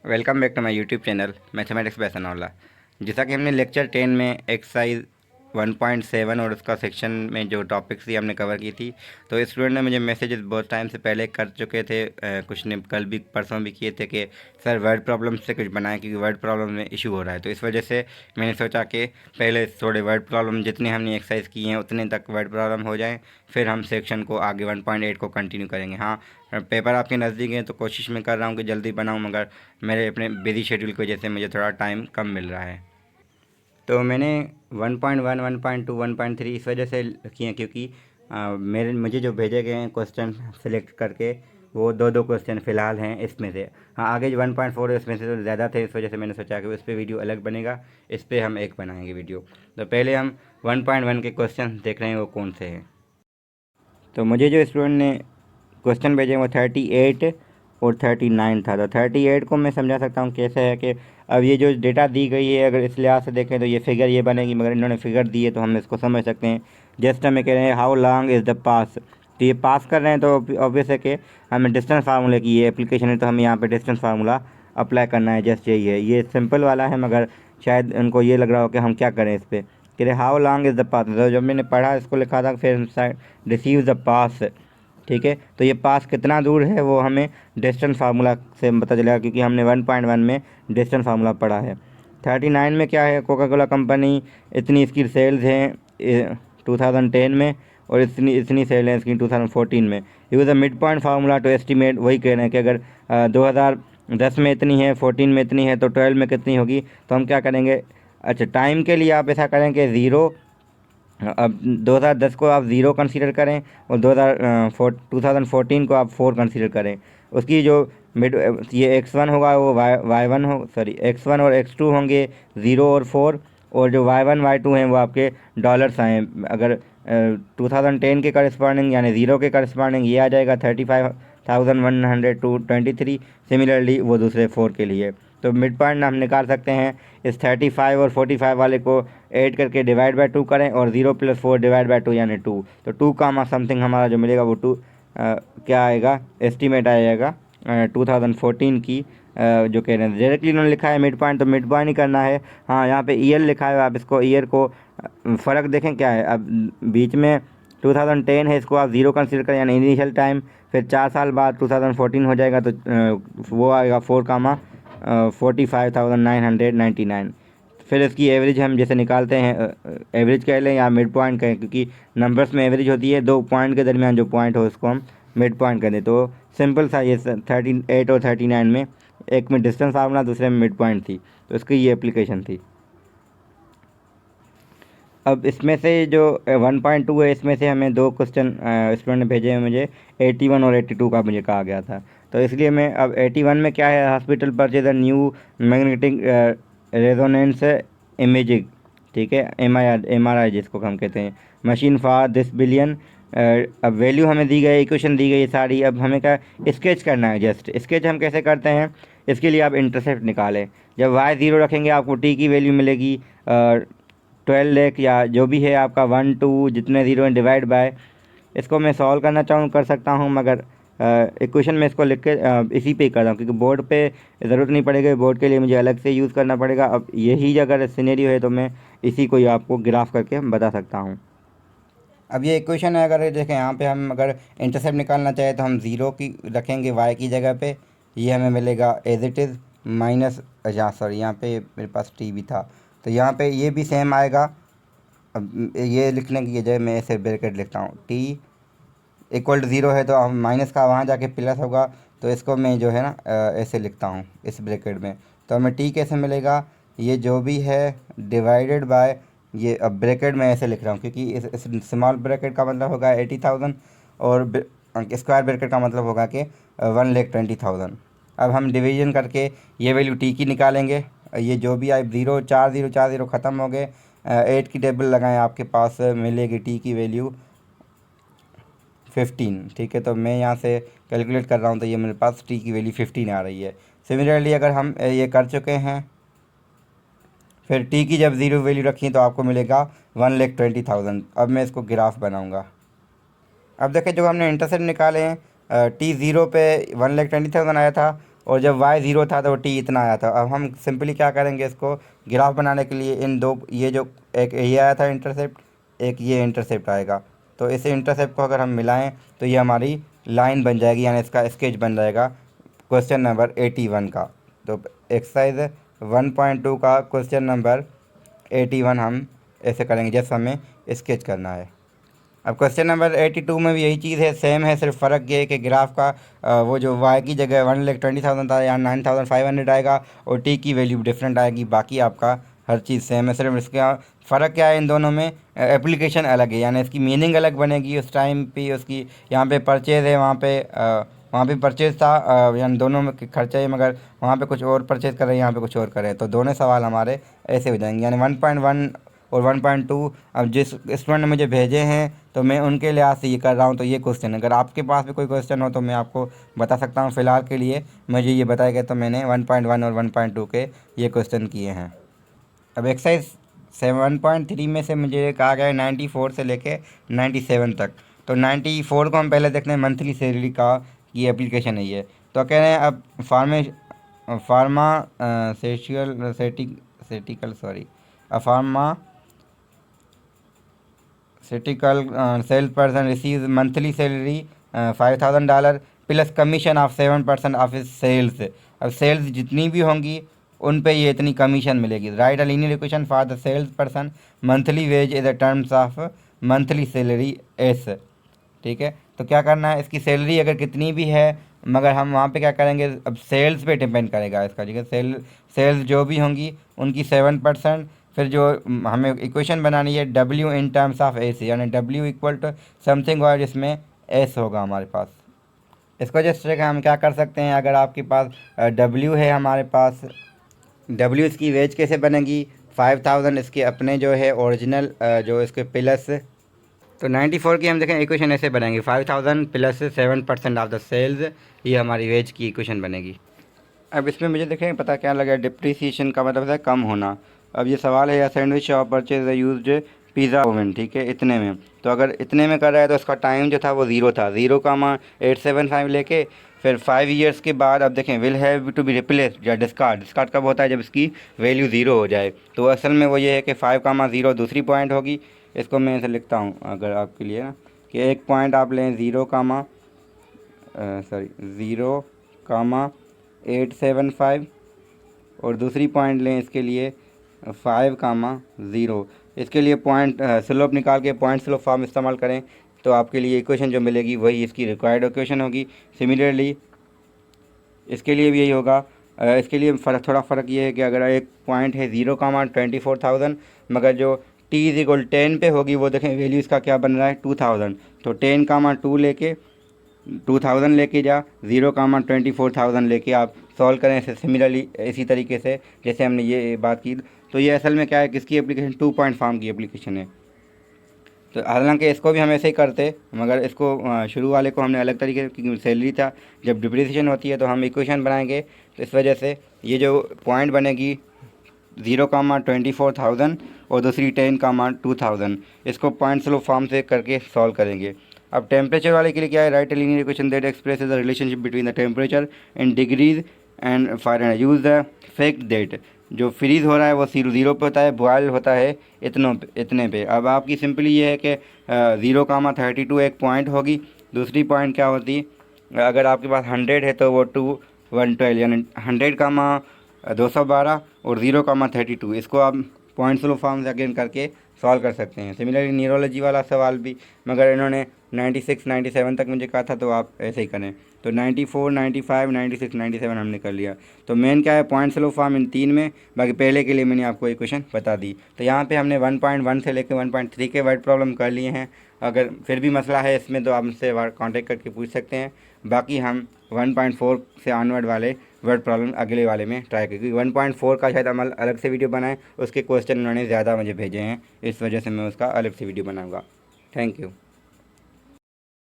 Welcome back to my YouTube channel mathematics by Sanaulla. जैसा कि हमने लेक्चर 10 में एक्सरसाइज 1.7 और उसका सेक्शन में जो टॉपिक्स थी हमने कवर की थी, तो स्टूडेंट ने मुझे मैसेजेस बहुत टाइम से पहले कर चुके थे। कुछ ने कल भी परसों भी किए थे कि सर वर्ड प्रॉब्लम से कुछ बनाएं, क्योंकि वर्ड प्रॉब्लम में इशू हो रहा है। तो इस वजह से मैंने सोचा कि पहले थोड़े वर्ड प्रॉब्लम जितने हमने एक्सरसाइज की हैं उतने तक वर्ड प्रॉब्लम हो जाएँ, फिर हम सेक्शन को आगे 1.8 को कंटिन्यू करेंगे। हाँ, पेपर आपके नज़दीक हैं तो कोशिश मैं कर रहा हूँ कि जल्दी बनाऊँ, मगर मेरे अपने बिजी शेड्यूल की वजह से मुझे थोड़ा टाइम कम मिल रहा है। तो मैंने 1.1, 1.2, 1.3 इस वजह से किए हैं क्योंकि मुझे जो भेजे गए हैं क्वेश्चन सेलेक्ट करके, वो दो दो क्वेश्चन फ़िलहाल हैं इसमें से। हाँ, आगे जो 1.4 है इसमें से तो ज़्यादा थे, इस वजह से मैंने सोचा कि उस पर वीडियो अलग बनेगा, इस पर हम एक बनाएंगे वीडियो। तो पहले हम 1.1 के क्वेश्चन देख रहे हैं वो कौन से हैं। तो मुझे जो स्टूडेंट ने क्वेश्चन भेजे वो 38 और 39 था। तो 38 को मैं समझा सकता हूँ कैसे है कि अब ये जो डेटा दी गई है, अगर इस लिहाज से देखें तो ये फिगर ये बनेगी, मगर इन्होंने फिगर दी है तो हम इसको समझ सकते हैं। जस्ट हमें कह रहे हैं हाउ लॉन्ग इज़ द पास, तो ये पास कर रहे हैं तो ऑब्वियस है कि हमें डिस्टेंस फार्मूले की ये एप्लीकेशन है, तो हमें यहाँ पे डिस्टेंस फार्मूला अप्लाई करना है। जस्ट यही है, ये सिंपल वाला है, मगर शायद उनको ये लग रहा हो कि हम क्या करें इस पर। कह रहे हाउ लॉन्ग इज़ द पास, तो जब मैंने पढ़ा इसको लिखा था, फिर रिसीव द पास, ठीक है। तो ये पास कितना दूर है वो हमें डिस्टेंस फार्मूला से पता चलेगा, क्योंकि हमने 1.1 में डिस्टेंस फार्मूला पढ़ा है। 39 में क्या है, कोका कोला कंपनी इतनी इसकी सेल्स हैं 2010 में, और इतनी इतनी सेल हैं इसकी 2014 में। Use a midpoint formula to estimate, वही कह रहे हैं कि अगर 2010 में इतनी है, 14 में इतनी है, तो 12 में कितनी होगी। तो हम क्या करेंगे, अच्छा टाइम के लिए आप ऐसा करें कि ज़ीरो, अब 2010 को आप ज़ीरो कंसीडर करें और 2014 को आप 4 कंसीडर करें। उसकी जो मिड ये x1 होगा वो y1 हो, सॉरी x1 और x2 होंगे 0 और 4, और जो y1 y2 हैं वो आपके डॉलर्स आए। अगर 2010 के करस्पॉन्डिंग यानी ज़ीरो के करस्पॉन्डिंग ये आ जाएगा 35,123। सिमिलरली वो दूसरे 4 के लिए। तो मिड पॉइंट हम निकाल सकते हैं, इस 35 और 45 वाले को ऐड करके डिवाइड बाय 2 करें, और 0 + 4 डिवाइड बाय 2 यानी 2। तो 2 का समथिंग हमारा जो मिलेगा वो 2 क्या आएगा, एस्टीमेट आ जाएगा 2014 की। जो कह रहे हैं डायरेक्टली इन्होंने लिखा है मिड पॉइंट, तो मिड पॉइंट ही करना है। हाँ, यहाँ पे ईयर लिखा है, आप इसको ईयर को फ़र्क देखें क्या है। अब बीच में 2010 है, इसको आप ज़ीरो कंसिडर करें यानी इनिशियल टाइम, फिर 4 साल बाद 2014 हो जाएगा, तो वो आएगा 4,45,999। फिर इसकी एवरेज हम जैसे निकालते हैं, एवरेज कह लें या मिड पॉइंट कहें, क्योंकि नंबर्स में एवरेज होती है, दो पॉइंट के दरमियान जो पॉइंट हो उसको हम मिड पॉइंट कर दें। तो सिंपल सा ये 38 और 39 में, एक में डिस्टेंस फार्मूला, दूसरे में मिड पॉइंट थी, तो इसकी ये एप्लीकेशन थी। अब इसमें से जो 1.2 है, इसमें से हमें दो क्वेश्चन स्टूडेंट ने भेजे हैं मुझे, 81 और 82 का मुझे कहा गया था। तो इसलिए मैं अब 81 में क्या है, hospital purchase a new magnetic resonance imaging, ठीक है, एम आर आई जिसको हम कहते हैं, मशीन फॉर दिस बिलियन। अब वैल्यू हमें दी गई, इक्वेशन दी गई सारी, अब हमें क्या स्केच करना है। जस्ट स्केच हम कैसे करते हैं, इसके लिए आप इंटरसेप्ट निकालें। जब y ज़ीरो रखेंगे आपको t की वैल्यू मिलेगी 12 लाख, या जो भी है आपका 1 2 जितने ज़ीरो हैं डिवाइड बाय। इसको मैं सॉल्व करना चाहूँ कर सकता हूँ, मगर इक्वेशन में इसको लिख के इसी पे ही करता हूँ, क्योंकि बोर्ड पे ज़रूरत नहीं पड़ेगी, बोर्ड के लिए मुझे अलग से यूज़ करना पड़ेगा। अब यही अगर सिनेरियो है तो मैं इसी को ही आपको ग्राफ करके बता सकता हूँ। अब ये इक्वेशन है, अगर देखें यहाँ पे हम अगर इंटरसेप्ट निकालना चाहें तो हम ज़ीरो की रखेंगे y की जगह पे, ये हमें मिलेगा एज इट इज़ माइनस, यहाँ सॉरी यहाँ पे मेरे पास t भी था, तो यहाँ पे ये भी सेम आएगा। अब ये लिखने की जगह मैं ऐसे ब्रैकेट लिखता हूँ, t इक्वल टू ज़ीरो है तो हम माइनस का वहाँ जाके प्लस होगा, तो इसको मैं जो है ना ऐसे लिखता हूँ इस ब्रैकेट में। तो हमें t कैसे मिलेगा, ये जो भी है डिवाइडेड बाय, ये अब ब्रैकेट में ऐसे लिख रहा हूँ क्योंकि इस स्मॉल ब्रैकेट का मतलब होगा 80,000, और स्क्वायर ब्रैकेट का मतलब होगा कि 1,20,000। अब हम डिवीजन करके ये वैल्यू t की निकालेंगे। ये जो भी आए ज़ीरो, 4 ज़ीरो ख़त्म हो गए, 8 की टेबल लगाएं, आपके पास मिलेगी t की वैल्यू 15, ठीक है। तो मैं यहाँ से कैलकुलेट कर रहा हूँ, तो ये मेरे पास t की वैल्यू 15 आ रही है। सिमिलरली अगर हम ये कर चुके हैं, फिर t की जब ज़ीरो वैल्यू रखी तो आपको मिलेगा 1,20,000। अब मैं इसको ग्राफ बनाऊँगा। अब देखिए जो हमने इंटरसेप्ट निकाले हैं, t ज़ीरो पे 1,20,000 आया था, और जब y ज़ीरो था तो t इतना आया था। अब हम सिंपली क्या करेंगे, इसको ग्राफ बनाने के लिए इन दो, ये जो एक ये आया था इंटरसेप्ट, एक ये इंटरसेप्ट आएगा, तो इस इंटरसेप्ट को अगर हम मिलाएं तो ये हमारी लाइन बन जाएगी, यानी इसका स्केच बन जाएगा क्वेश्चन नंबर 81 का। तो एक्सरसाइज 1.2 का क्वेश्चन नंबर 81 हम ऐसे करेंगे जैसे हमें स्केच करना है। अब क्वेश्चन नंबर 82 में भी यही चीज़ है, सेम है, सिर्फ फ़र्क ये है कि ग्राफ का वो जो y की जगह 1,20,000 था यहाँ 9,500 आएगा और t की वैल्यू डिफरेंट आएगी। बाकी आपका हर चीज़ सेम है, सिर्फ इसका फ़र्क क्या है इन दोनों में, एप्लीकेशन अलग है, यानी इसकी मीनिंग अलग बनेगी उस टाइम पे। उसकी यहाँ पे परचेज़ है, वहाँ पे परचेज़ था, यानी दोनों में खर्चा है, मगर वहाँ पे कुछ और परचेज़ कर रहे हैं, यहाँ पे कुछ और कर रहे हैं, तो दोनों सवाल हमारे ऐसे हो जाएंगे। यानी 1.1 और 1.2 अब जिस स्टूडेंट ने मुझे भेजे हैं तो मैं उनके लिहाज से ये कर रहा हूँ। तो ये क्वेश्चन, अगर आपके पास भी कोई क्वेश्चन हो तो मैं आपको बता सकता हूँ। फ़िलहाल के लिए मुझे ये बताया गया, तो मैंने 1.1 और 1.2 के ये क्वेश्चन किए हैं। अब एक्सरसाइज 7.3 में से मुझे कहा गया है 94 से लेके 97 तक। तो 94 को हम पहले देखते हैं, मंथली सैलरी का ये एप्लीकेशन है ये। तो कह रहे हैं अब pharmaceutical salesperson receive monthly salary $5,000 plus commission of 7% of his sales. अब सेल्स जितनी भी होंगी उन पे ये इतनी कमीशन मिलेगी। Write a linear equation for the salesperson monthly wage is the terms of monthly salary S. ठीक है, तो क्या करना है, इसकी सैलरी अगर कितनी भी है, मगर हम वहाँ पे क्या करेंगे, अब सेल्स पे डिपेंड करेगा इसका। ठीक है, सेल्स जो भी होंगी उनकी 7%। फिर जो हमें इक्वेशन बनानी है W in terms of S, यानी W इक्वल टू समथिंग और जिसमें S होगा हमारे पास। इसको जिस तरह हम क्या कर सकते हैं, अगर आपके पास W है हमारे पास, W इसकी वेज कैसे बनेगी, 5,000 इसके अपने जो है ओरिजिनल जो इसके प्लस, तो 94 की हम देखें इक्वेशन ऐसे बनेंगे, 5,000 प्लस 7% ऑफ द सेल्स, ये हमारी वेज की इक्वेशन बनेगी। अब इसमें मुझे देखें पता क्या लगा, डिप्रिसिएशन का मतलब है कम होना। अब ये सवाल है, या sandwich shop purchase used pizza oven, ठीक है, इतने में। तो अगर इतने में कर रहा है तो उसका टाइम जो था वो ज़ीरो था, 0,875 लेके फिर 5 ईयर्स के बाद अब देखें will have to be replace या डिस्कार्ड कब होता है, जब इसकी वैल्यू ज़ीरो हो जाए। तो असल में वो ये है कि 5,0 दूसरी पॉइंट होगी। इसको मैं ऐसे लिखता हूँ अगर आपके लिए ना, कि एक पॉइंट आप लें 0,875 और दूसरी पॉइंट लें इसके लिए 5,0। इसके लिए पॉइंट स्लोप निकाल के पॉइंट स्लोप फॉर्म इस्तेमाल करें तो आपके लिए इक्वेशन जो मिलेगी वही इसकी रिक्वायर्ड इक्वेशन होगी। सिमिलरली इसके लिए भी यही होगा। इसके लिए थोड़ा फ़र्क ये है कि अगर एक पॉइंट है 0,24,000, मगर जो t=10 पे होगी, वो देखें वैल्यू इसका क्या बन रहा है 2,000। तो 10,2 लेके 2,000 लेके जा 0,24,000 लेके आप सॉल्व करें। इसे सिमिलरली इसी तरीके से जैसे हमने ये बात की। तो ये असल में क्या है, किसकी एप्लीकेशन, 2 पॉइंट फॉर्म की एप्लीकेशन है। तो हालांकि इसको भी हम ऐसे ही करते, मगर इसको शुरू वाले को हमने अलग तरीके की सैलरी था, जब डिप्रिसिएशन होती है तो हम इक्वेशन बनाएंगे। तो इस वजह से ये जो पॉइंट बनेगी 0,24,000 और दूसरी 10,2,000, इसको पॉइंट स्लोप फॉर्म से करके सॉल्व करेंगे। अब टेम्परेचर वाले के लिए क्या है, right linear equation that expresses the relationship between the temperature in degrees and Fahrenheit. Use the fact that जो फ्रीज़ हो रहा है वो 0 पे होता है, बॉयल होता है इतने पे। अब आपकी सिंपली ये है कि 0,32 एक पॉइंट होगी, दूसरी पॉइंट क्या होती, अगर आपके पास 100 है तो वो 112, यानी 100,212 और 0,32। इसको आप पॉइंट स्लो फॉर्म से अगेन करके सॉल्व कर सकते हैं। सिमिलरली न्यूरोलॉजी वाला सवाल भी, मगर इन्होंने 96 97 तक मुझे कहा था, तो आप ऐसे ही करें। तो 94 95 96 97 हमने कर लिया। तो मेन क्या है, पॉइंट स्लो फॉर्म इन 3 में। बाकी पहले के लिए मैंने आपको इक्वेशन बता दी। तो यहाँ पे हमने 1.1 से लेकर 1.3 के वर्ड प्रॉब्लम कर लिए हैं। अगर फिर भी मसला है इसमें तो आप मुझसे कांटेक्ट करके पूछ सकते हैं। बाकी हम 1.4 से ऑनवर्ड वाले वर्ड प्रॉब्लम अगले वाले में ट्राई करेंगे। 1.4 का शायद हम अलग से वीडियो बनाएं, उसके क्वेश्चन उन्होंने ज़्यादा मुझे भेजे हैं, इस वजह से मैं उसका अलग से वीडियो बनाऊँगा। Thank you.